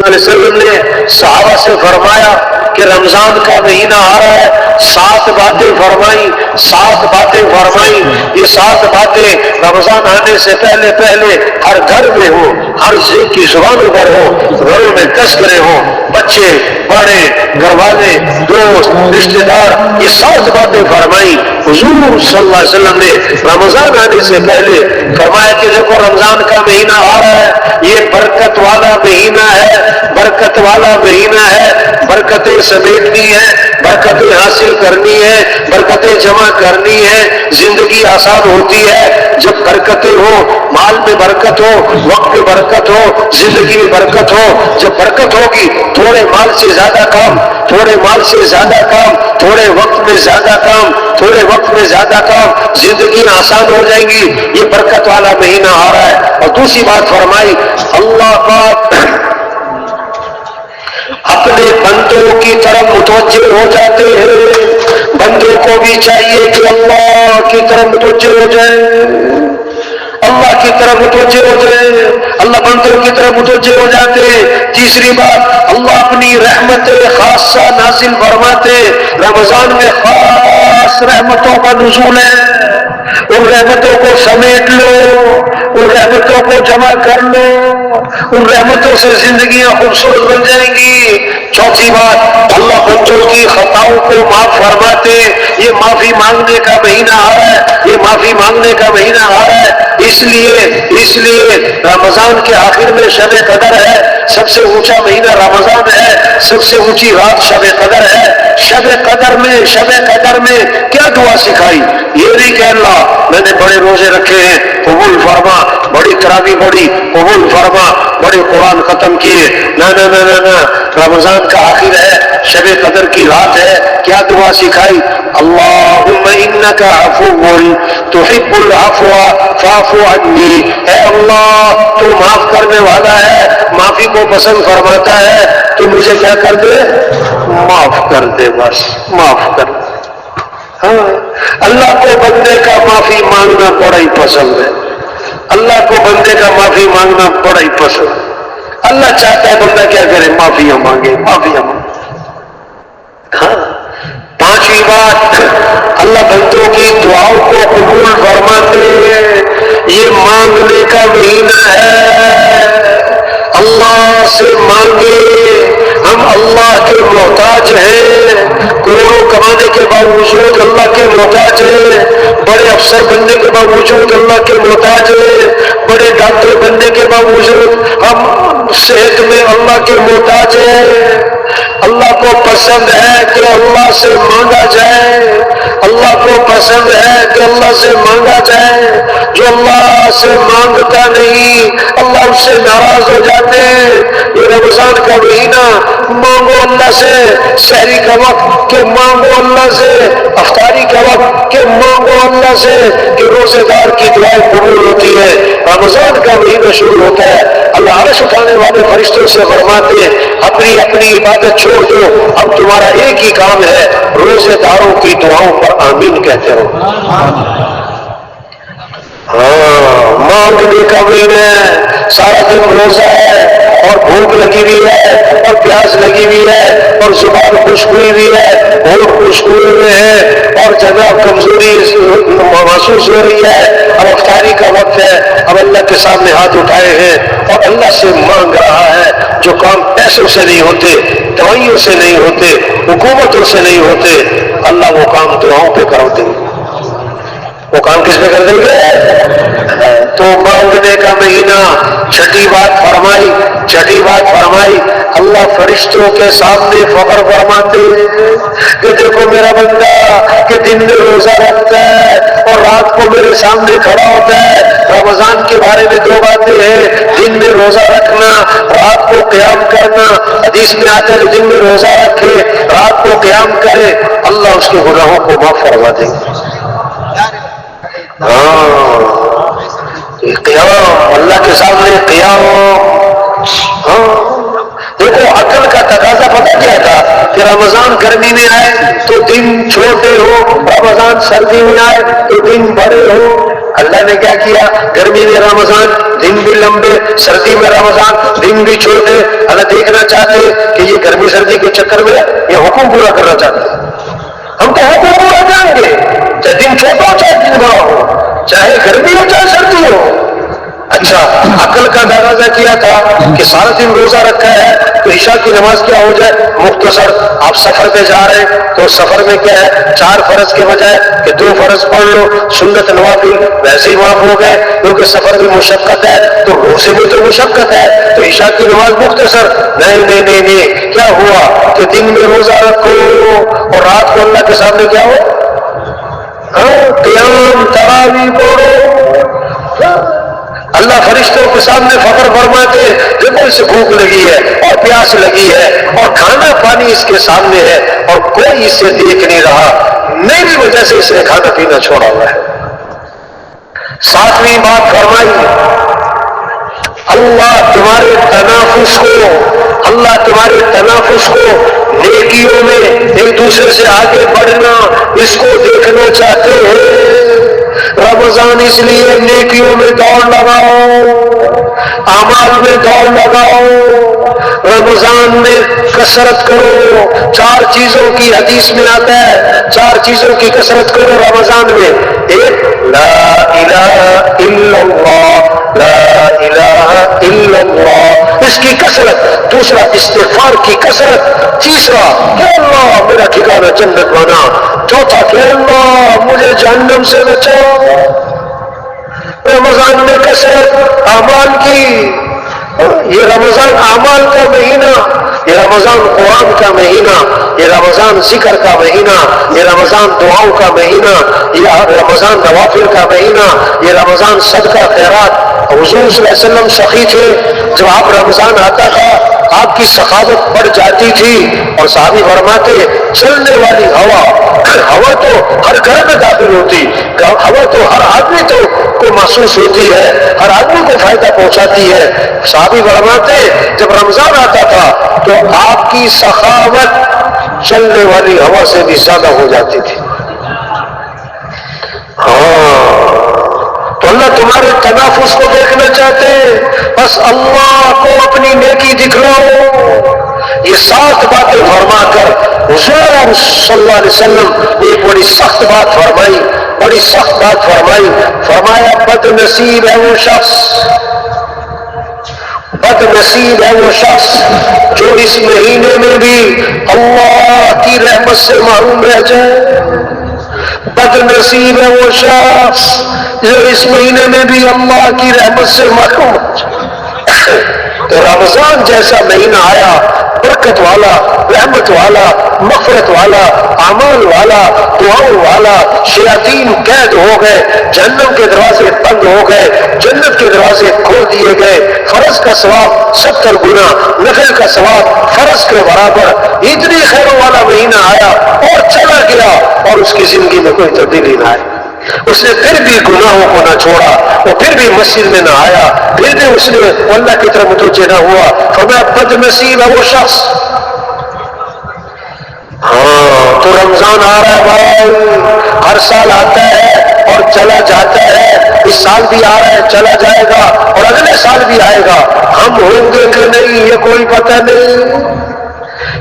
علیہ وسلم نے صحابہ سے فرمایا کہ رمضان کا مہینہ آ رہا ہے، 7 باتیں فرمائی، 7 باتیں فرمائی. یہ 7 باتیں رمضان آنے سے پہلے پہلے ہر گھر میں ہو، ہر کی زبانوں پر ہو، گھروں میں تذکرے ہوں، بچے بڑے گھر والے دوست رشتے دار، یہ 7 باتیں فرمائی. حضور صلی اللہ علیہ وسلم نے رمضان آنے سے پہلے فرمایا کہ دیکھو رمضان کا مہینہ آ رہا ہے، یہ برکت والا مہینہ ہے، برکت والا مہینہ ہے، برکتیں سمیٹنی ہے، برکتیں حاصل کرنی ہے، برکتیں جمع کرنی ہے. زندگی آسان ہوتی ہے جب برکتیں ہو، مال میں برکت ہو، وقت میں برکت ہو، زندگی میں برکت ہو. جب برکت ہوگی تھوڑے مال سے زیادہ کام، تھوڑے مال سے زیادہ کام، تھوڑے وقت میں زیادہ کام، تھوڑے وقت میں زیادہ کام، زندگی آسان ہو جائے گی. یہ برکت والا مہینہ آ رہا ہے. اور دوسری بات فرمائی، اللہ پاک اپنے بندوں کی طرف متوجہ ہو جاتے ہیں. بندوں کو بھی چاہیے کہ اللہ کی طرف متوجہ ہو جائے، اللہ کی طرف متوجہ ہو جائے، اللہ بندوں کی طرف متوجہ ہو جاتے. تیسری بات، اللہ اپنی رحمت خاصہ نازل فرماتے. رمضان میں خاص رحمتوں کا نزول ہے، ان رحمتوں کو سمیٹ لو، ان رحمتوں کو جمع کر لو، ان رحمتوں سے زندگیاں خوبصورت بن جائیں گی. چوتھی بات، اللہ بندوں کی خطاؤں کو معاف فرماتے. یہ معافی مانگنے کا مہینہ آ رہا ہے، یہ معافی مانگنے کا مہینہ آ رہا ہے. اس لیے رمضان کے آخر میں شب قدر ہے. سب سے اونچا مہینہ رمضان ہے، سب سے اونچی رات شب قدر ہے. شب قدر میں کیا دعا سکھائی؟ یہ نہیں کہ اللہ میں نے بڑے روزے رکھے ہیں قبول فرما، بڑی تراویح پڑھی قبول فرما، بڑے قرآن ختم کیے. نہ نہ نہ نہ نہ، رمضان کا آخر ہے، شب قدر کی رات ہے. کیا دعا سکھائی؟ اللہم انک عفو تحب العفو فاعف عنی. اے اللہ تو معاف کرنے والا ہے، معافی کو پسند فرماتا ہے، تو مجھے کیا کر دے؟ معاف کر دے، بس معاف کر دے. ہاں، اللہ کو بندے کا معافی مانگنا بڑا ہی پسند ہے. اللہ کو بندے کا معافی مانگنا بڑا ہی پسند ہے. اللہ چاہتا ہے بندہ کیا کرے؟ معافیاں مانگے، معافیاں مانگے. ہاں، پانچویں بات، اللہ بندوں کی دعاؤں کو قبول فرماتے ہیں. یہ مانگنے کا مہینہ ہے، اللہ سے مانگے. ہم اللہ کے محتاج ہیں، کروڑوں کمانے کے باوجود اللہ کے محتاج ہیں، بڑے افسر بننے کے باوجود اللہ کے محتاج ہیں، بڑے ڈاکٹر بننے کے باوجود ہم صحت میں اللہ کے محتاج ہیں. اللہ کو پسند ہے کہ اللہ سے مانگا جائے، اللہ کو پسند ہے کہ اللہ سے مانگا جائے. جو اللہ سے مانگتا نہیں اللہ اس سے ناراض ہو جاتے ہیں. یہ رمضان کا مہینہ، مانگو اللہ سے. سحری کا وقت کہ مانگو اللہ سے، افطاری کا وقت کہ مانگو اللہ سے، کہ روزے دار کی دعائیں قبول ہوتی ہے. رمضان کا مہینہ شروع ہوتا ہے، اللہ عرش اٹھانے والے فرشتوں سے فرماتے ہیں اپنی اپنی عبادت چھوڑ دو، اب تمہارا ایک ہی کام ہے، روزے داروں کی دعاؤں پر آمین کہتے ہو. ہاں، مانگنے کا مہینہ ہے، سارا دن روزہ ہے اور بھوک لگی ہوئی ہے اور پیاس لگی ہوئی ہے اور زبان خشک ہوئی ہوئی ہے، ہوٹ خشک ہوئے ہوئے ہیں اور جگہ کمزوری محسوس ہو رہی ہے. اب افطاری کا وقت ہے، اب اللہ کے سامنے ہاتھ اٹھائے ہیں اور اللہ سے مانگ رہا ہے. جو کام پیسوں سے نہیں ہوتے، دوائیوں سے نہیں ہوتے، حکومتوں سے نہیں ہوتے، اللہ وہ کام دعاؤں پہ کر دیں گے. وہ کام کس پہ کر دیں گے؟ تو مانگنے کا مہینہ. چھٹی بات فرمائی اللہ فرشتوں کے سامنے فخر فرماتے ہیں کہ دیکھو میرا بندہ کہ دن میں روزہ رکھتا ہے اور رات کو میرے سامنے کھڑا ہوتا ہے. رمضان کے بارے میں 2 باتیں ہیں، دن میں روزہ رکھنا، رات کو قیام کرنا. حدیث میں آتا ہے دن میں روزہ رکھے، رات کو قیام کرے، اللہ اس کے گناہوں کو معاف فرما دے گا. ہاں، قیام، اللہ کے سامنے قیام. ہاں، دیکھو عقل کا تقاضا پتہ کیا تھا کہ رمضان گرمی میں آئے تو دن چھوٹے ہو، رمضان سردی میں آئے تو دن بڑے ہو. اللہ نے کیا کیا؟ گرمی میں رمضان دن بھی لمبے، سردی میں رمضان دن بھی چھوٹے. اللہ دیکھنا دیکھنا چاہتے کہ یہ گرمی سردی کے چکر میں یہ حکم پورا کرنا چاہتے ہیں. ہم تو حکم پورا کریں گے، چاہے دن چھوٹا ہو چاہے دن بڑا ہو، چاہے گرمی ہو چاہے سردی ہو. اچھا، عقل کا اندازہ کیا تھا کہ سارا دن روزہ رکھا ہے تو عشاء کی نماز کیا ہو جائے مختصر. آپ سفر پہ جا رہے ہیں تو سفر میں کیا ہے 4 فرض کے بجائے کہ 2 فرض پڑھ لو، سنت نوافل ویسے ہی معاف ہو گئے کیونکہ سفر میں مشقت ہے تو روزے میں تو مشقت ہے تو عشاء کی نماز مختصر. نہیں نہیں نہیں نہیں، کیا ہوا کہ دن میں روزہ رکھو اور رات کو اللہ کے سامنے کیا ہو، قیام تراویح پڑھو. اللہ فرشتوں کے سامنے فخر فرماتے دیکھو اسے بھوک لگی ہے اور پیاس لگی ہے اور کھانا پانی اس کے سامنے ہے اور کوئی اسے دیکھ نہیں رہا، میری وجہ سے اس نے کھانا پینا چھوڑا ہوا ہے. 7ویں بات فرمائی، اللہ تمہارے تنافس کو نیکیوں میں ایک دوسرے سے آگے بڑھنا اس کو دیکھنا چاہتے ہیں. رمضان اس لیے نیکیوں میں دوڑ لگاؤ، اعمال میں دوڑ لگاؤ، رمضان میں کثرت کرو. 4 چیزوں کی حدیث میں آتا ہے، 4 چیزوں کی کثرت کرو رمضان میں. ایک لا الہ الا اللہ، لا الہ الا اللہ، اس کی کثرت. دوسرا استغفار کی کثرت. تیسرا کہ اللہ میرا ٹھکانہ جنت بنا. چوتھا کہ اللہ مجھے جہنم سے بچاؤ. رمضان میں کثرت اعمال کی. یہ رمضان اعمال کا مہینہ، یہ رمضان قرآن کا مہینہ، یہ رمضان ذکر کا مہینہ، یہ رمضان دعاؤں کا مہینہ، یہ رمضان نوافل کا مہینہ، یہ رمضان صدقہ خیرات. حضور صلی اللہ علیہ وسلم سخی تھے، جب آپ رمضان آتا تھا آپ کی سخاوت بڑھ جاتی تھی اور صحابی فرماتے چلنے والی ہوا تو ہر گھر میں داخل ہوتی، ہوا تو ہر آدمی کو محسوس ہوتی ہے، ہر آدمی کو فائدہ پہنچاتی ہے. صحابی فرماتے جب رمضان آتا تھا تو آپ کی سخاوت چلنے والی ہوا سے بھی زیادہ ہو جاتی تھی. تو اللہ تمہارے تنافس کو دیکھنا چاہتے ہیں، بس اللہ کو اپنی نیکی دکھلاؤ. یہ 7 باتیں فرما کر حضور صلی اللہ علیہ وسلم ایک بڑی سخت بات فرمائی، بڑی سخت بات فرمائی. فرمایا بد نصیب ہے وہ شخص، بد نصیب ہے وہ شخص جو اس مہینے میں بھی اللہ کی رحمت سے محروم رہ جائے. بد نصیب ہے وہ شخص جو اس مہینے میں بھی اللہ کی رحمت سے محروم ہو جائے. تو رمضان جیسا مہینہ آیا، برکت والا، رحمت والا، مغفرت والا، اعمال والا، دعاؤں والا. شیاطین قید ہو گئے، جہنم کے دروازے بند ہو گئے، جنت کے دروازے کھول دیے گئے. فرض کا ثواب 70 گنا، نفل کا ثواب فرض کے برابر. اتنی خیروں والا مہینہ آیا اور چلا گیا اور اس کی زندگی میں کوئی تبدیلی نہ آئی. اس نے پھر بھی گناہوں کو نہ چھوڑا، وہ پھر بھی مسجد میں نہ آیا، پھر بھی اس نے اللہ کی طرف متوجہ نہ ہوا. فرمایا بد نصیب ہے وہ شخص. تو رمضان آ رہا ہے بھائی، ہر سال آتا ہے اور چلا جاتا ہے. اس سال بھی آ رہا ہے، چلا جائے گا اور اگلے سال بھی آئے گا. ہم ہوں گے کہ نہیں یہ کوئی پتہ نہیں.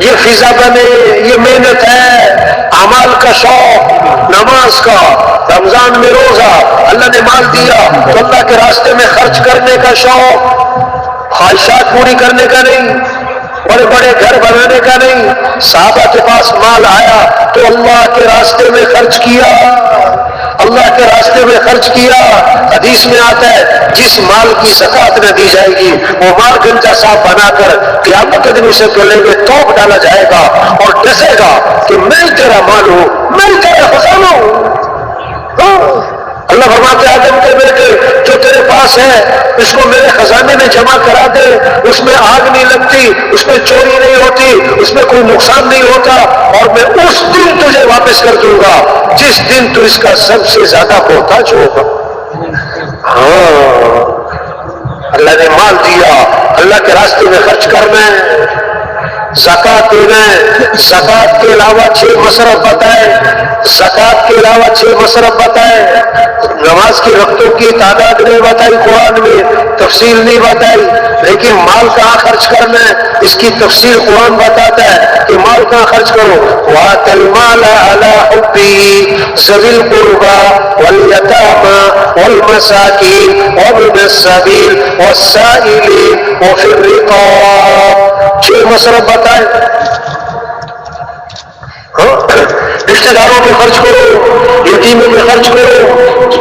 یہ فضا بنے، یہ محنت ہے، اعمال کا شوق، نماز کا، رمضان میں روزہ، اللہ نے مال دیا تو اللہ کے راستے میں خرچ کرنے کا شوق، خواہشات پوری کرنے کا نہیں، بڑے بڑے گھر بنانے کا نہیں. صحابہ کے پاس مال آیا تو اللہ کے راستے میں خرچ کیا، اللہ کے راستے میں خرچ کیا. حدیث میں آتا ہے جس مال کی زکات نہ دی جائے گی وہ مال گنجا صاحب بنا کر قیامت کے دن اسے گلے میں توپ ڈالا جائے گا اور ڈسے گا کہ میں تیرا مال ہوں، میں تیرا خزانہ ہوں. اللہ فرماتے آدم کے بیٹے جو تیرے پاس ہے اس کو میرے خزانے میں جمع کرا دے، اس میں آگ نہیں لگتی، اس میں چوری نہیں ہوتی، اس میں کوئی نقصان نہیں ہوتا، اور میں اس دن تجھے واپس کر دوں گا جس دن تو اس کا سب سے زیادہ محتاج ہوگا. اللہ نے مال دیا، اللہ کے راستے میں خرچ کرنا ہے، زکات دینا ہے. زکات کے علاوہ 6 مصرف بتائے، زکات کے علاوہ 6 مصرف بتائے. نماز کی رکعتوں کی تعداد نہیں بتائی، قرآن میں تفصیل نہیں بتائی، لیکن مال کہاں خرچ کرنا ہے اس کی تفصیل قرآن بتاتا ہے کہ مال کہاں خرچ کرو. وَآتَ الْمَالَ عَلَىٰ حُبِّهِ ذَوِي الْقُرْبَىٰ وَالْيَتَامَىٰ وَالْمَسَاكِينِ وَابْنِ السَّبِيلِ وَالسَّائِلِينَ وَفِي الرِّقَابِ. 6 مصرف بتائیں. رشتے داروں پہ خرچ کرو، یتیموں پہ خرچ کرو،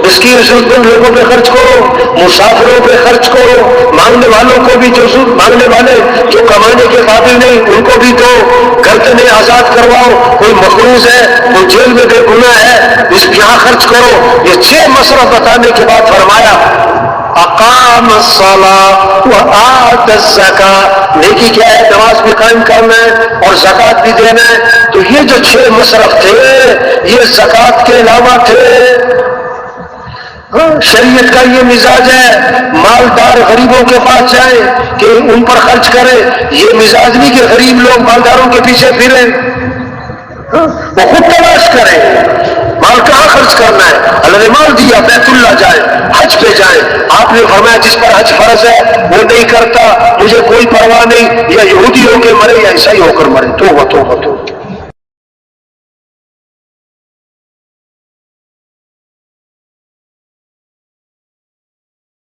مسکین ضرورتمند لوگوں پہ خرچ کرو، مسافروں پہ خرچ کرو، مانگنے والوں کو بھی جو مانگنے والے جو کمانے کے قابل نہیں ان کو بھی دو، گردنیں آزاد کرواؤ، کوئی مقروض ہے کوئی جیل میں بے گناہ ہے اس یہاں خرچ کرو. یہ 6 مصرف بتانے کے بعد فرمایا اقام الصلاۃ وآت الزکاۃ. نیکی کیا ہے؟ نماز بھی قائم کرنا ہے اور زکوٰۃ بھی دینا ہے. تو یہ جو 6 مصرف تھے یہ زکوٰۃ کے علاوہ تھے. شریعت کا یہ مزاج ہے مالدار غریبوں کے پاس جائیں کہ ان پر خرچ کریں. یہ مزاج نہیں کہ غریب لوگ مالداروں کے پیچھے پھریں. وہ خود تلاش کریں مال کہاں خرچ کرنا ہے. اللہ نے مال دیا بیت اللہ جائیں حج پہ جائیں. آپ نے فرمایا جس پر حج فرض ہے وہ نہیں کرتا مجھے کوئی پرواہ نہیں، یا یہودی ہو کے مرے یا عیسائی ہو کر مرے. توبہ توبہ توبہ.